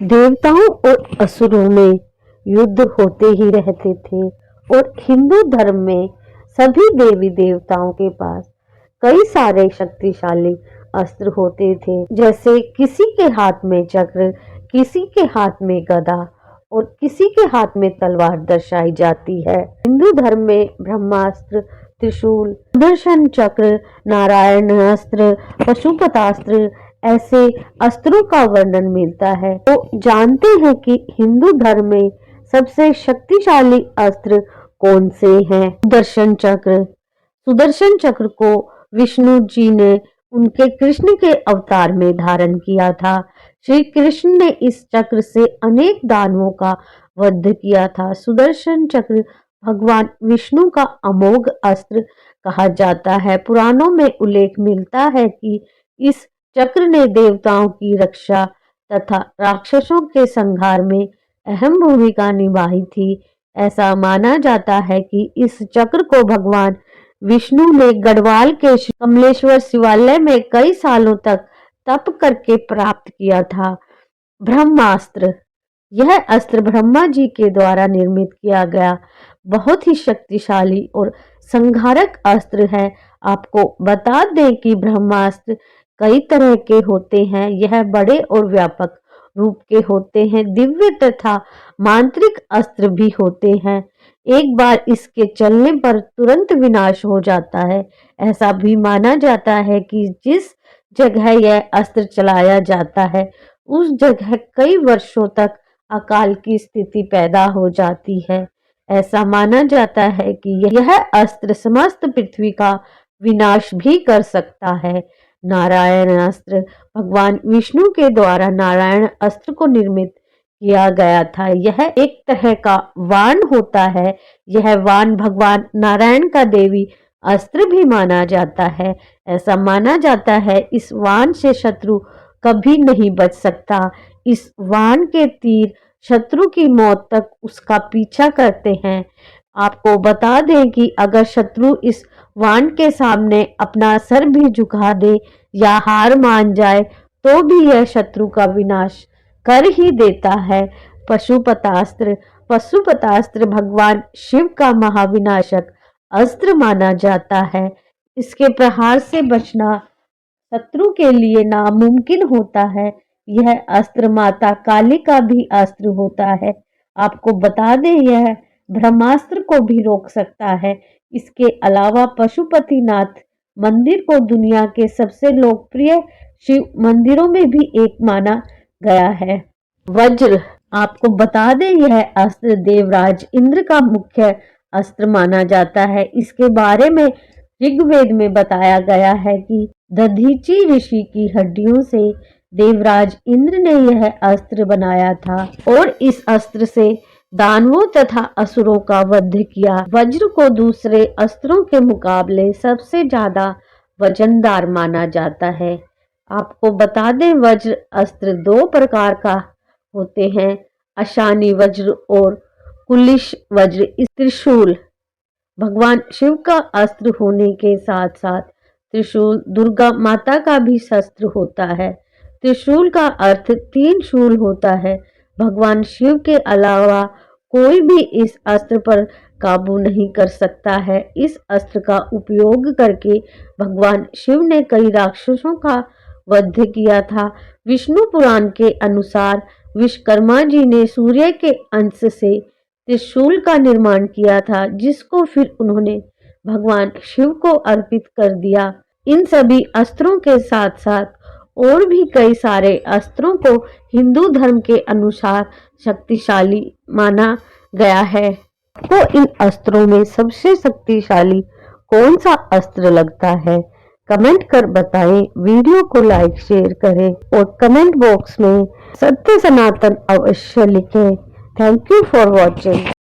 देवताओं और असुरों में युद्ध होते ही रहते थे और हिंदू धर्म में सभी देवी देवताओं के पास कई सारे शक्तिशाली अस्त्र होते थे। जैसे किसी के हाथ में चक्र, किसी के हाथ में गदा और किसी के हाथ में तलवार दर्शाई जाती है। हिंदू धर्म में ब्रह्मास्त्र, त्रिशूल, सुदर्शन चक्र, नारायण अस्त्र, पशुपतास्त्र ऐसे अस्त्रों का वर्णन मिलता है। तो जानते हैं कि हिंदू धर्म में सबसे शक्तिशाली अस्त्र कौन से हैं। सुदर्शन चक्र। सुदर्शन चक्र को विष्णु जी ने उनके कृष्ण के अवतार में धारण किया था। श्री कृष्ण ने इस चक्र से अनेक दानवों का वध किया था। सुदर्शन चक्र भगवान विष्णु का अमोघ अस्त्र कहा जाता है। पुराणों में उल्लेख मिलता है कि इस चक्र ने देवताओं की रक्षा तथा राक्षसों के संहार में अहम भूमिका निभाई थी। ऐसा माना जाता है कि इस चक्र को भगवान विष्णु ने गढ़वाल के कमलेश्वर शिवालय में कई सालों तक तप करके प्राप्त किया था। ब्रह्मास्त्र। यह अस्त्र ब्रह्मा जी के द्वारा निर्मित किया गया बहुत ही शक्तिशाली और संहारक अस्त्र है। आपको बता दें कि ब्रह्मास्त्र कई तरह के होते हैं। यह बड़े और व्यापक रूप के होते हैं। दिव्य तथा मांत्रिक अस्त्र भी होते हैं। एक बार इसके चलने पर तुरंत विनाश हो जाता है। ऐसा भी माना जाता है कि जिस जगह यह अस्त्र चलाया जाता है उस जगह कई वर्षों तक अकाल की स्थिति पैदा हो जाती है। ऐसा माना जाता है कि यह अस्त्र समस्त पृथ्वी का विनाश भी कर सकता है। नारायण अस्त्र। भगवान विष्णु के द्वारा नारायण अस्त्र को निर्मित किया गया था। यह एक तरह का वाण होता है। यह वाण भगवान नारायण का देवी अस्त्र भी माना जाता है। ऐसा माना जाता है इस वाण से शत्रु कभी नहीं बच सकता। इस वाण के तीर शत्रु की मौत तक उसका पीछा करते हैं। आपको बता दें कि अगर शत्रु इस वाण के सामने अपना सर भी झुका दे या हार मान जाए तो भी यह शत्रु का विनाश कर ही देता है। पशुपतास्त्र। पशुपतास्त्र भगवान शिव का महाविनाशक अस्त्र माना जाता है। इसके प्रहार से बचना शत्रु के लिए नामुमकिन होता है। यह अस्त्र माता काली का भी अस्त्र होता है। आपको बता दें यह ब्रह्मास्त्र को भी रोक सकता है। इसके अलावा पशुपतिनाथ मंदिर को दुनिया के सबसे लोकप्रिय शिव मंदिरों में भी एक माना गया है। वज्र। आपको बता दें यह अस्त्र देवराज इंद्र का मुख्य अस्त्र माना जाता है। इसके बारे में ऋग्वेद में बताया गया है कि दधीची ऋषि की हड्डियों से देवराज इंद्र ने यह अस्त्र बनाया था और इस अस्त्र से दानवों तथा असुरों का वध किया। वज्र को दूसरे अस्त्रों के मुकाबले सबसे ज्यादा वजनदार माना जाता है। आपको बता दें वज्र अस्त्र दो प्रकार का होते हैं, अशानी वज्र और कुलिश वज्र। इस त्रिशूल भगवान शिव का अस्त्र होने के साथ साथ त्रिशूल दुर्गा माता का भी शस्त्र होता है। त्रिशूल का अर्थ तीन शूल होता है। भगवान शिव के अलावा कोई भी इस अस्त्र पर काबू नहीं कर सकता है। इस अस्त्र का उपयोग करके भगवान शिव ने कई राक्षसों का वध किया था। विष्णु पुराण के अनुसार विश्वकर्मा जी ने सूर्य के अंश से त्रिशूल का निर्माण किया था, जिसको फिर उन्होंने भगवान शिव को अर्पित कर दिया। इन सभी अस्त्रों के साथ साथ और भी कई सारे अस्त्रों को हिंदू धर्म के अनुसार शक्तिशाली माना गया है। तो इन अस्त्रों में सबसे शक्तिशाली कौन सा अस्त्र लगता है? कमेंट कर बताएं। वीडियो को लाइक शेयर करें और कमेंट बॉक्स में सत्य सनातन अवश्य लिखें। Thank you for watching.